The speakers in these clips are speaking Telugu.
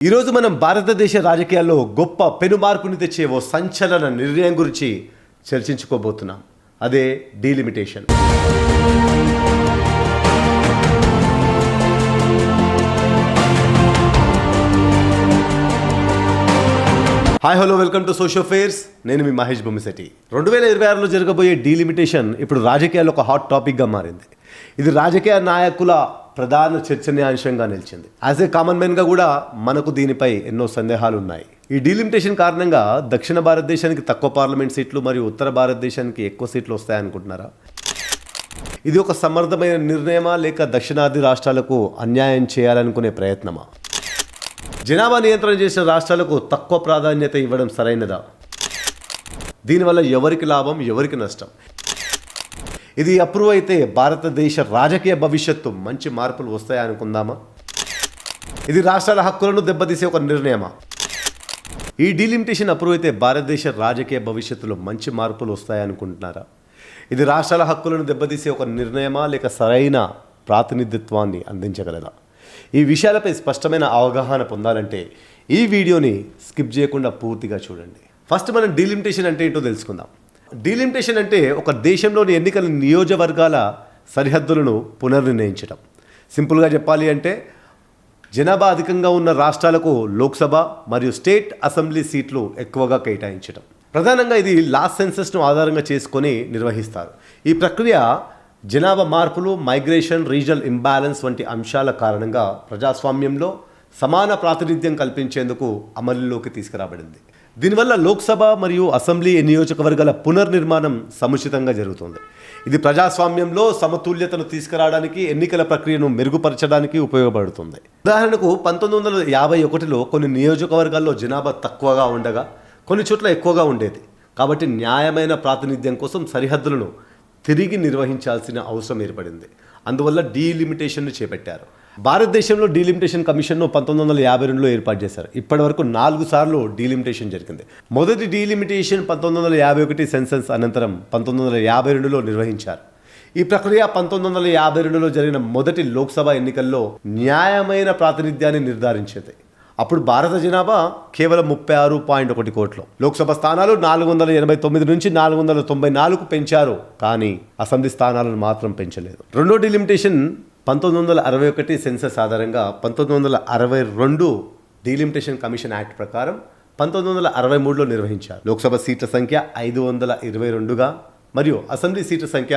ఈరోజు మనం భారతదేశ రాజకీయాల్లో గొప్ప పెనుమార్పుని తెచ్చే ఓ సంచలన నిర్ణయం గురించి చర్చించుకోబోతున్నాం. అదే delimitation. Hi hello, welcome to social fares. నేను మీ మహేష్ బొమ్మిశెట్టి. 2026లో జరగబోయే డీలిమిటేషన్ ఇప్పుడు రాజకీయాల్లో ఒక హాట్ టాపిక్గా మారింది. ఇది రాజకీయ నాయకుల ప్రధాన చర్చనీయాంశంగా నిలిచింది. యాజ్ ఏ కామన్ మ్యాన్గా కూడా మనకు దీనిపై ఎన్నో సందేహాలు ఉన్నాయి. ఈ డీలిమిటేషన్ కారణంగా దక్షిణ భారతదేశానికి తక్కువ పార్లమెంట్ సీట్లు మరియు ఉత్తర భారతదేశానికి ఎక్కువ సీట్లు వస్తాయనుకుంటున్నారా? ఇది ఒక సమర్థమైన నిర్ణయమా, లేక దక్షిణాది రాష్ట్రాలకు అన్యాయం చేయాలనుకునే ప్రయత్నమా? జనాభా నియంత్రణ చేసిన రాష్ట్రాలకు తక్కువ ప్రాధాన్యత ఇవ్వడం సరైనదా? దీనివల్ల ఎవరికి లాభం, ఎవరికి నష్టం? ఇది అప్రూవ్ అయితే భారతదేశ రాజకీయ భవిష్యత్తు మంచి మార్పులు వస్తాయనుకుందామా? ఇది రాష్ట్రాల హక్కులను దెబ్బతీసే ఒక నిర్ణయమా? ఈ డీలిమిటేషన్ అప్రూవ్ అయితే భారతదేశ రాజకీయ భవిష్యత్తులో మంచి మార్పులు వస్తాయనుకుంటున్నారా? ఇది రాష్ట్రాల హక్కులను దెబ్బతీసే ఒక నిర్ణయమా, లేక సరైన ప్రాతినిధ్యత్వాన్ని అందించగలదా? ఈ విషయాలపై స్పష్టమైన అవగాహన పొందాలంటే ఈ వీడియోని స్కిప్ చేయకుండా పూర్తిగా చూడండి. ఫస్ట్ మనం డీలిమిటేషన్ అంటే ఏంటో తెలుసుకుందాం. డీలిమిటేషన్ అంటే ఒక దేశంలోని ఎన్నికల నియోజకవర్గాల సరిహద్దులను పునర్నిర్ణయించడం. సింపుల్గా చెప్పాలి అంటే జనాభా అధికంగా ఉన్న రాష్ట్రాలకు లోక్సభ మరియు స్టేట్ అసెంబ్లీ సీట్లు ఎక్కువగా కేటాయించడం. ప్రధానంగా ఇది లాస్ట్ సెన్సస్ను ఆధారంగా చేసుకొని నిర్వహిస్తారు. ఈ ప్రక్రియ జనాభా మార్పులు, మైగ్రేషన్, రీజనల్ ఇంబ్యాలెన్స్ వంటి అంశాల కారణంగా ప్రజాస్వామ్యంలో సమాన ప్రాతినిధ్యం కల్పించేందుకు అమలులోకి తీసుకురాబడింది. దీనివల్ల లోక్సభ మరియు అసెంబ్లీ నియోజకవర్గాల పునర్నిర్మాణం సముచితంగా జరుగుతుంది. ఇది ప్రజాస్వామ్యంలో సమతుల్యతను తీసుకురావడానికి, ఎన్నికల ప్రక్రియను మెరుగుపరచడానికి ఉపయోగపడుతుంది. ఉదాహరణకు 1951లో కొన్ని నియోజకవర్గాల్లో జనాభా తక్కువగా ఉండగా కొన్ని చోట్ల ఎక్కువగా ఉండేది. కాబట్టి న్యాయమైన ప్రాతినిధ్యం కోసం సరిహద్దులను తిరిగి నిర్వహించాల్సిన అవసరం ఏర్పడింది. అందువల్ల డీలిమిటేషన్ను చేపట్టారు. భారతదేశంలో డీలిమిటేషన్ కమిషన్ను 1952లో ఏర్పాటు చేశారు. ఇప్పటి వరకు 4 సార్లు డీలిమిటేషన్ జరిగింది. మొదటి డీలిమిటేషన్ 1951 సెన్సస్ అనంతరం 1952లో నిర్వహించారు. ఈ ప్రక్రియ 1952లో జరిగిన మొదటి లోక్సభ ఎన్నికల్లో న్యాయమైన ప్రాతినిధ్యాన్ని నిర్ధారించింది. అప్పుడు భారత జనాభా కేవలం 36.1 కోట్లు. లోక్సభ స్థానాలు 489 నుంచి 494కు పెంచారు, కానీ అసెంబ్లీ స్థానాలను మాత్రం పెంచలేదు. రెండో డీలిమిటేషన్ 1961 సెన్సస్ ఆధారంగా 1962 డీలిమిటేషన్ కమిషన్ యాక్ట్ ప్రకారం 1963లో నిర్వహించారు. లోక్సభ సీట్ల సంఖ్య 522గా మరియు అసెంబ్లీ సీట్ల సంఖ్య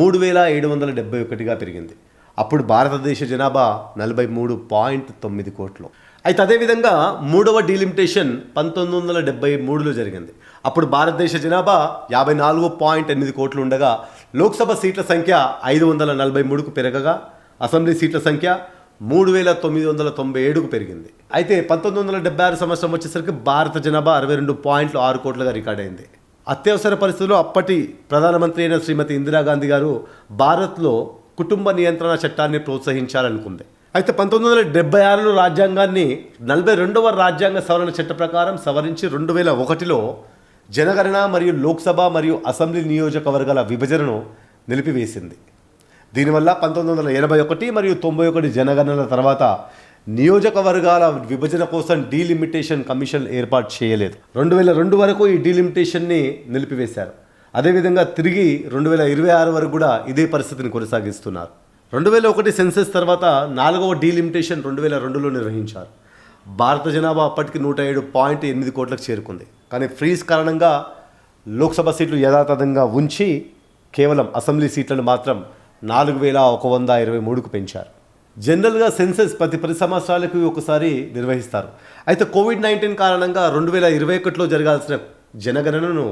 3771గా పెరిగింది. అప్పుడు భారతదేశ జనాభా 43.9 కోట్లు. అయితే అదేవిధంగా మూడవ డీలిమిటేషన్ 1973లో జరిగింది. అప్పుడు భారతదేశ జనాభా 54.8 కోట్లు ఉండగా లోక్సభ సీట్ల సంఖ్య 543కు పెరగగా అసెంబ్లీ సీట్ల సంఖ్య 3997కు పెరిగింది. అయితే 1976 సంవత్సరం వచ్చేసరికి భారత జనాభా 62.6 కోట్లుగా రికార్డ్ అయింది. అత్యవసర పరిస్థితుల్లో అప్పటి ప్రధానమంత్రి అయిన శ్రీమతి ఇందిరాగాంధీ గారు భారత్లో కుటుంబ నియంత్రణ చట్టాన్ని ప్రోత్సహించాలనుకుంది. అయితే 1976లో రాజ్యాంగాన్ని 42వ రాజ్యాంగ సవరణ చట్ట ప్రకారం సవరించి 2001లో జనగణన మరియు లోక్సభ మరియు అసెంబ్లీ నియోజకవర్గాల విభజనను నిలిపివేసింది. దీనివల్ల 1981 మరియు 91 జనగణన తర్వాత నియోజకవర్గాల విభజన కోసం డీలిమిటేషన్ కమిషన్ ఏర్పాటు చేయలేదు. 2002 వరకు ఈ డీలిమిటేషన్ని నిలిపివేశారు. అదేవిధంగా తిరిగి 2026 వరకు కూడా ఇదే పరిస్థితిని కొనసాగిస్తున్నారు. 2001 సెన్సస్ తర్వాత 4వ డీలిమిటేషన్ 2002లో నిర్వహించారు. భారత జనాభా అప్పటికి 107.8 కోట్లకు చేరుకుంది. కానీ ఫ్రీజ్ కారణంగా లోక్సభ సీట్లు యథాతథంగా ఉంచి కేవలం అసెంబ్లీ సీట్లను మాత్రం 4123కు పెంచారు. జనరల్గా సెన్సస్ ప్రతి 10 సంవత్సరాలకు ఒకసారి నిర్వహిస్తారు. అయితే కోవిడ్-19 కారణంగా 2021లో జరగాల్సిన జనగణనను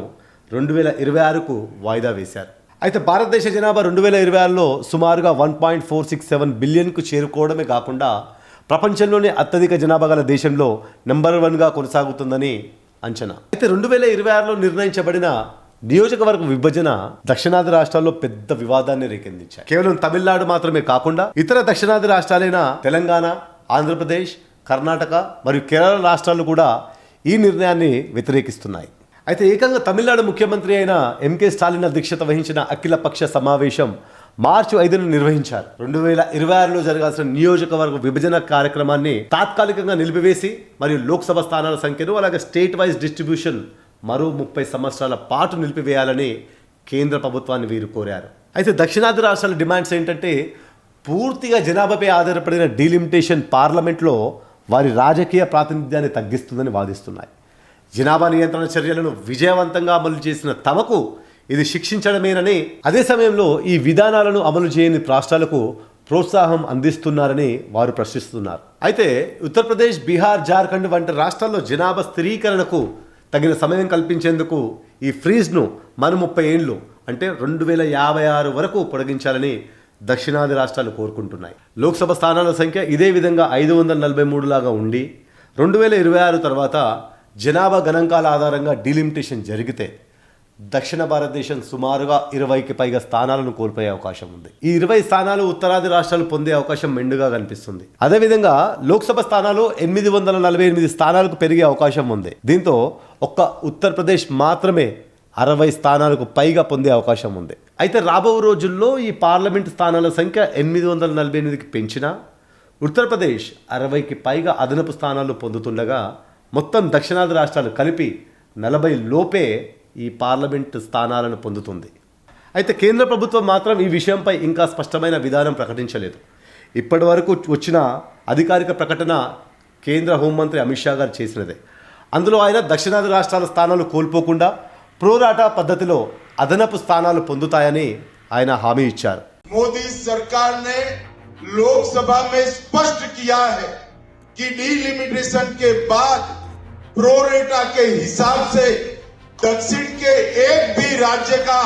2026కు వాయిదా వేశారు. అయితే భారతదేశ జనాభా 2026లో సుమారుగా 1.467 బిలియన్కు చేరుకోవడమే కాకుండా ప్రపంచంలోనే అత్యధిక జనాభా గల దేశంలో నెంబర్ 1గా కొనసాగుతుందని అంచనా. అయితే 2026లో నిర్ణయించబడిన నియోజకవర్గ విభజన దక్షిణాది రాష్ట్రాల్లో పెద్ద వివాదాన్ని రేకెత్తించాయి. కేవలం తమిళనాడు మాత్రమే కాకుండా ఇతర దక్షిణాది రాష్ట్రాలైన తెలంగాణ, ఆంధ్రప్రదేశ్, కర్ణాటక మరియు కేరళ రాష్ట్రాలు కూడా ఈ నిర్ణయాన్ని వ్యతిరేకిస్తున్నాయి. అయితే ఏకంగా తమిళనాడు ముఖ్యమంత్రి అయిన ఎంకే స్టాలిన్ అధ్యక్షత వహించిన అఖిలపక్ష సమావేశం మార్చి 5న నిర్వహించారు. 2026లో జరగాల్సిన నియోజకవర్గ విభజన కార్యక్రమాన్ని తాత్కాలికంగా నిలిపివేసి మరియు లోక్సభ స్థానాల సంఖ్యను అలాగే స్టేట్ వైజ్ డిస్ట్రిబ్యూషన్ మరో 30 సంవత్సరాల పాటు నిలిపివేయాలని కేంద్ర ప్రభుత్వాన్ని వీరు కోరారు. అయితే దక్షిణాది రాష్ట్రాల డిమాండ్స్ ఏంటంటే పూర్తిగా జనాభాపై ఆధారపడిన డీలిమిటేషన్ పార్లమెంట్లో వారి రాజకీయ ప్రాతినిధ్యాన్ని తగ్గిస్తుందని వాదిస్తున్నాయి. జనాభా నియంత్రణ చర్యలను విజయవంతంగా అమలు చేసిన తమకు ఇది శిక్షించడమేనని, అదే సమయంలో ఈ విధానాలను అమలు చేయని రాష్ట్రాలకు ప్రోత్సాహం అందిస్తున్నారని వారు ప్రశ్నిస్తున్నారు. అయితే ఉత్తరప్రదేశ్, బీహార్, జార్ఖండ్ వంటి రాష్ట్రాల్లో జనాభా స్థిరీకరణకు తగిన సమయం కల్పించేందుకు ఈ ఫ్రీజ్ను మరో 30 ఏళ్ళు అంటే 2056 వరకు పొడిగించాలని దక్షిణాది రాష్ట్రాలు కోరుకుంటున్నాయి. లోక్సభ స్థానాల సంఖ్య ఇదే విధంగా 543 లాగా ఉండి 2026 తర్వాత జనాభా గణాంకాల ఆధారంగా డీలిమిటేషన్ జరిగితే దక్షిణ భారతదేశం సుమారుగా 20కి పైగా స్థానాలను కోల్పోయే అవకాశం ఉంది. ఈ 20 స్థానాలు ఉత్తరాది రాష్ట్రాలు పొందే అవకాశం మెండుగా కనిపిస్తుంది. అదేవిధంగా లోక్సభ స్థానాలు 848 స్థానాలకు పెరిగే అవకాశం ఉంది. దీంతో ఒక్క ఉత్తరప్రదేశ్ మాత్రమే 60 స్థానాలకు పైగా పొందే అవకాశం ఉంది. అయితే రాబో రోజుల్లో ఈ పార్లమెంట్ స్థానాల సంఖ్య 848కి పెంచినా ఉత్తరప్రదేశ్ 60కి పైగా అదనపు స్థానాలు పొందుతుండగా మొత్తం దక్షిణాది రాష్ట్రాలు కలిపి 40 లోపే ఈ పార్లమెంట్ స్థానాలను పొందుతుంది. అయితే కేంద్ర ప్రభుత్వం మాత్రం ఈ విషయంపై ఇంకా స్పష్టమైన విధానం ప్రకటించలేదు. ఇప్పటి వరకు వచ్చిన అధికారిక ప్రకటన కేంద్ర హోంమంత్రి అమిత్ షా గారు చేసినదే. అందులో ఆయన దక్షిణాది రాష్ట్రాల స్థానాలు కోల్పోకుండా ప్రోరాటా పద్ధతిలో అదనపు స్థానాలు పొందుతాయని ఆయన హామీ ఇచ్చారు. మోదీ సర్కార్ ने लोकसभा में स्पष्ट किया है कि डीलिमिटेशन के बाद प्रोरेटा के हिसाब से दक्षिण के एक भी राज्य का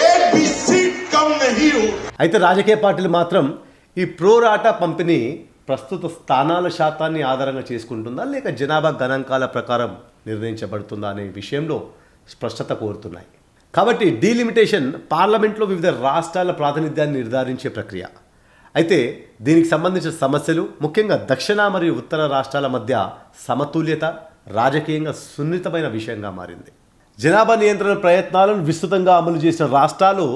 एक भी सीट कम नहीं हो. అయితే రాజకీయ పార్టీలు మాత్రం ఈ ప్రోరాటా పంపిణీ ప్రస్తుత స్థానాల శాతాన్ని ఆధారంగా చేసుకుంటుందా లేక జనాభా గణాంకాల ప్రకారం నిర్ణయించబడుతుందా అనే విషయంలో స్పష్టత కోరుతున్నాయి. కాబట్టి డీలిమిటేషన్ పార్లమెంట్లో వివిధ రాష్ట్రాల ప్రాతినిధ్యాన్ని నిర్ధారించే ప్రక్రియ. అయితే దీనికి సంబంధించిన సమస్యలు ముఖ్యంగా దక్షిణ మరియు ఉత్తర రాష్ట్రాల మధ్య సమతుల్యత రాజకీయంగా సున్నితమైన విషయంగా మారింది. జనాభా నియంత్రణ ప్రయత్నాలను విస్తృతంగా అమలు చేసిన రాష్ట్రాలు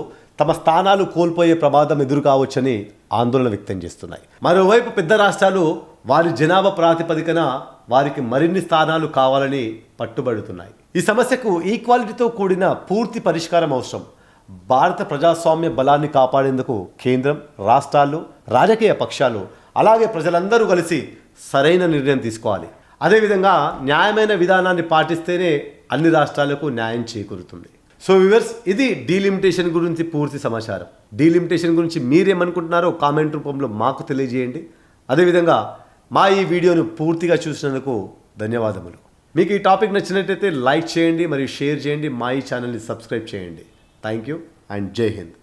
తమ స్థానాలు కోల్పోయే ప్రమాదం ఎదురు కావచ్చని ఆందోళన వ్యక్తం చేస్తున్నాయి. మరోవైపు పెద్ద రాష్ట్రాలు వారి జనాభా ప్రాతిపదికన వారికి మరిన్ని స్థానాలు కావాలని పట్టుబడుతున్నాయి. ఈ సమస్యకు ఈక్వాలిటీతో కూడిన పూర్తి పరిష్కారం అవసరం. భారత ప్రజాస్వామ్య బలాన్ని కాపాడేందుకు కేంద్రం, రాష్ట్రాలు, రాజకీయ పక్షాలు అలాగే ప్రజలందరూ కలిసి సరైన నిర్ణయం తీసుకోవాలి. అదేవిధంగా న్యాయమైన విధానాన్ని పాటిస్తేనే అన్ని రాష్ట్రాలకు న్యాయం చేకూరుతుంది. సో వ్యూవర్స్, ఇది డీలిమిటేషన్ గురించి పూర్తి సమాచారం. డీలిమిటేషన్ గురించి మీరేమనుకుంటున్నారో కామెంట్ రూపంలో మాకు తెలియజేయండి. అదేవిధంగా మా ఈ వీడియోను పూర్తిగా చూసినందుకు ధన్యవాదములు. మీకు ఈ టాపిక్ నచ్చినట్లయితే లైక్ చేయండి మరియు షేర్ చేయండి. మా ఈ ఛానల్ని సబ్స్క్రైబ్ చేయండి. థ్యాంక్ యూ అండ్ జై హింద్.